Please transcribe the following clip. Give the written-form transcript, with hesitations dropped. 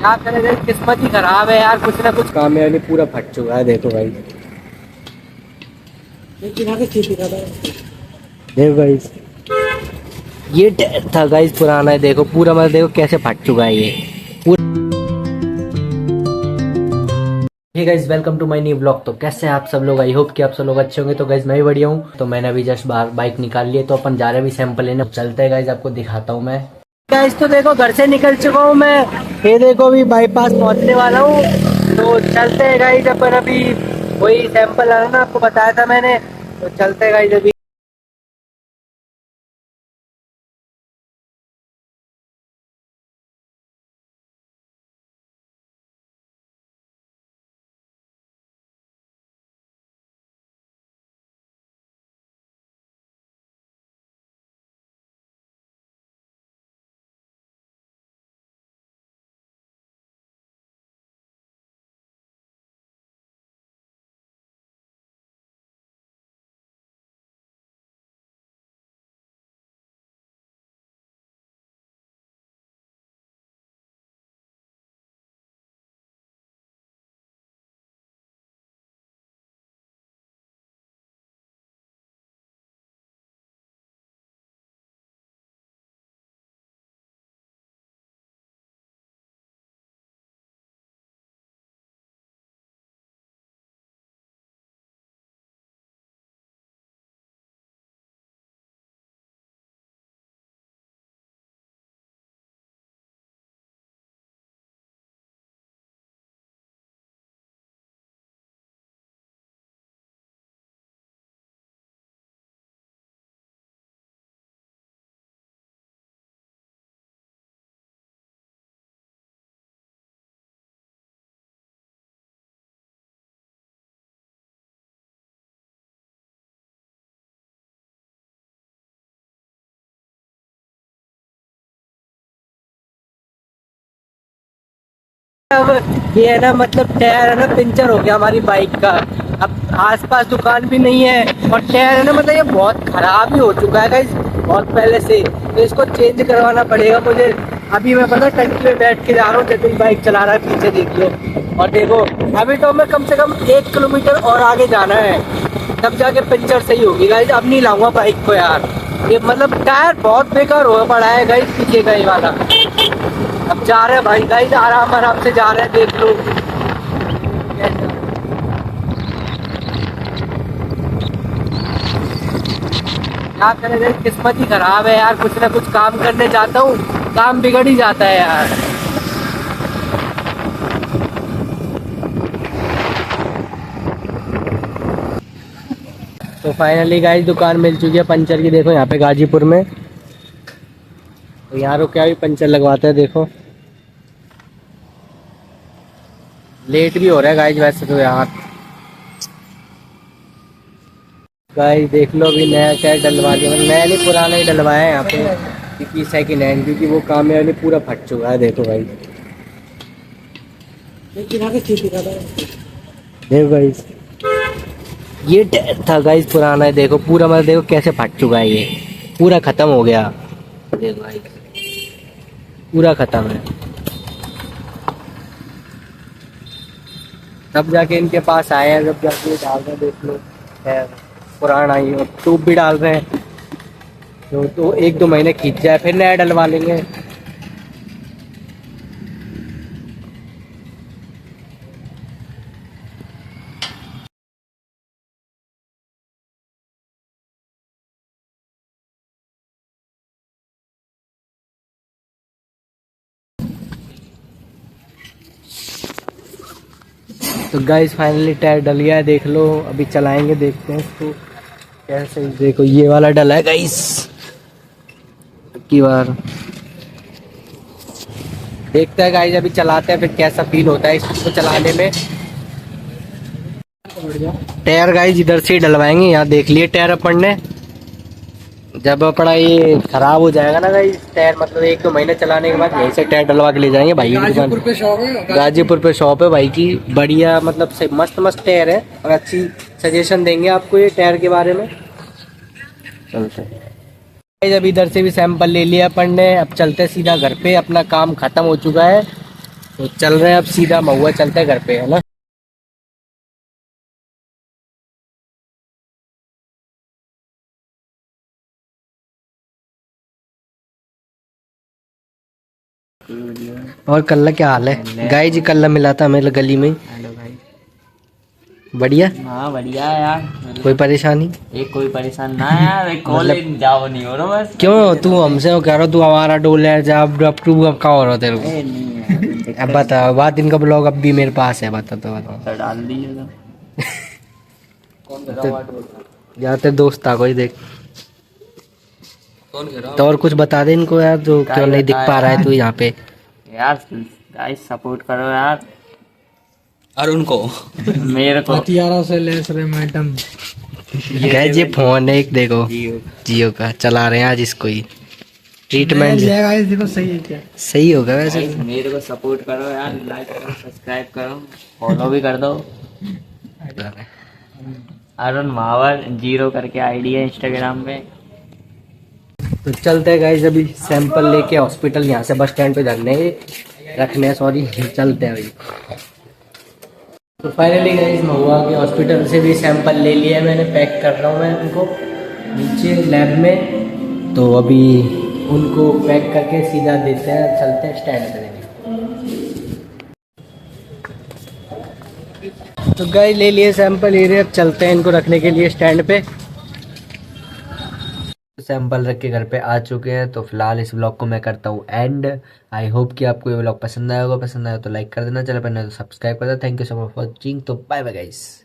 क्या करें भाई, किस्मत ही खराब है यार। कुछ ना कुछ काम में पूरा फट चुका है। देखो भाई, देखो गाइस, ये टायर था गाइस पुराना है। देखो पूरा, मतलब देखो कैसे फट चुका है ये पूरा। Hey guys, welcome to my new blog. तो कैसे हैं आप सब लोग? आई होप कि आप सब लोग अच्छे होंगे। तो गाइस मैं भी बढ़िया हूँ। तो मैंने अभी जस्ट बाहर बाइक निकाल ली है, तो अपन जा रहे हैं भी सैंपल लेने। चलते हैं गाइस, आपको दिखाता हूँ मैं। गाइस तो देखो, घर से निकल चुका हूँ मैं। ये देखो अभी बाईपास पहुंचने वाला हूँ। तो चलते हैं गाइस अपन अभी। वही सैंपल लाना ना, आपको बताया था मैंने। तो चलते हैं गाइस अभी। अब ये है ना, मतलब टायर है ना पंचर हो गया हमारी बाइक का। अब आसपास दुकान भी नहीं है, और टायर है ना, मतलब ये बहुत खराब ही हो चुका है गाइस, बहुत पहले से। तो इसको चेंज करवाना पड़ेगा मुझे। अभी मैं पता टंकी में बैठ के जा रहा हूँ, जतिन बाइक चला रहा है पीछे, देख लो। और देखो अभी तो हमें कम से कम 1 किलोमीटर और आगे जाना है, तब जाके पंचर सही होगी गाइस। अब नहीं लाऊंगा बाइक को यार, ये मतलब टायर बहुत बेकार हो पड़ा है गाइस, पीछे का ये वाला। अब जा रहे हैं भाई गाइस, आराम आराम से जा रहे हैं, देख लो। क्या करें भाई, किस्मत ही खराब है यार। कुछ ना कुछ काम करने जाता हूँ, काम बिगड़ ही जाता है यार। तो फाइनली गाइस दुकान मिल चुकी है पंचर की। देखो यहाँ पे गाजीपुर में। तो यहाँ रुक के अभी पंचर लगवाते हैं। देखो लेट भी हो रहा है गाइस वैसे तो यार। गाइस देख लो, अभी नया टायर डलवा दिया, मतलब नया नहीं पुराना ही डलवाया है यहाँ पे, क्योंकि सेकंड हैंड, क्योंकि वो काम में अभी पूरा फट चुका है। देखो भाई, देखो गाइस, ये टायर था गाइस पुराना है। देखो पूरा, मतलब देखो कैसे फट चुका है ये, पूरा खत्म हो गया। देखो गाइस, पूरा खत्म है। तब जाके इनके पास आए हैं, जब जाके ये डाल रहे हैं। देख लो टायर पुराना ही, और ट्यूब भी डाल रहे हैं। तो 1-2 महीने खींच जाए, फिर नया डलवा लेंगे। तो गाइस फाइनली टायर डल गया है, देख लो। अभी चलाएंगे, देखते हैं इसको कैसे। देखो ये वाला डला है गाइस की बार। देखते हैं गाइस, अभी चलाते हैं फिर कैसा फील होता है इसको चलाने में। टायर गाइस इधर से ही डलवाएंगे, यहाँ देख लिए टायर अपन ने। जब अपना ये खराब हो जाएगा ना गाइस टायर, मतलब 1-2 महीने चलाने के बाद यहीं से टायर डलवा के ले जाएंगे भाई की दुकान। गाजीपुर पे शॉप है भाई की, बढ़िया, मतलब से मस्त मस्त टायर है, और अच्छी सजेशन देंगे आपको ये टायर के बारे में। चलते हैं गाइस, अभी इधर से भी सैंपल ले लिया अपन ने। अब चलते सीधा घर पे, अपना काम खत्म हो चुका है। तो चल रहे हैं अब सीधा महुआ, चलते हैं घर पे, है ना। और कल्ला क्या हाल है गाय जी? कल्ला मिला था मेरे गली में। हेलो भाई। बढ़िया। हाँ बढ़िया है यार। कोई परेशानी? एक कोई परेशान ना है यार, एक कॉलेज जाओ नहीं हो रहा बस। क्यों तू हमसे वो कह रहा, तू हमारा डोल है जब अब तू अब का हो रहा तेरे को? ए, नहीं है अब बता बात, इनका ब्लॉग अब भी मेरे पास है, बता तो बताओ। तो डाल दीजिए तो। कौन कर रहा है? जाते दोस्त था कोई, देख तो और कुछ बता दे इनको यार, जो क्यों नहीं दिख पा रहा है तू यहाँ पे। यार गाइस सपोर्ट करो यार अरुण को, मेरे को। हथियारों से लैस रहे मैडम। गाइस ये फोन है एक, देखो जियो का चला रहे हैं आज इसको ही। ट्रीटमेंट देखो सही है क्या? सही होगा वैसे। गाइस मेरे को सपोर्ट करो यार, लाइक करो, सब्सक्राइब करो, फॉलो भी कर दो। अरुण महावर 0 करके आईडी है इंस्टाग्राम पे। तो चलते हैं गाइस, अभी सैंपल लेके हॉस्पिटल यहाँ से बस स्टैंड पे रखने सॉरी चलते हैं भाई। तो फाइनली गाइस महुआ के हॉस्पिटल से भी सैंपल ले लिया है मैंने, पैक कर रहा हूँ मैं उनको नीचे लैब में। तो अभी उनको पैक करके सीधा देते हैं, चलते हैं स्टैंड पे। तो गाइस ले लिए सैंपल एरिया, चलते हैं इनको रखने के लिए स्टैंड पे। सैंपल रख के घर पे आ चुके हैं। तो फिलहाल इस व्लॉग को मैं करता हूँ एंड। आई होप कि आपको ये व्लॉग पसंद आया होगा। पसंद आया तो लाइक कर देना, चैनल पर नया तो सब्सक्राइब कर देना। Thank you so much for watching. तो बाय बाय गाइस।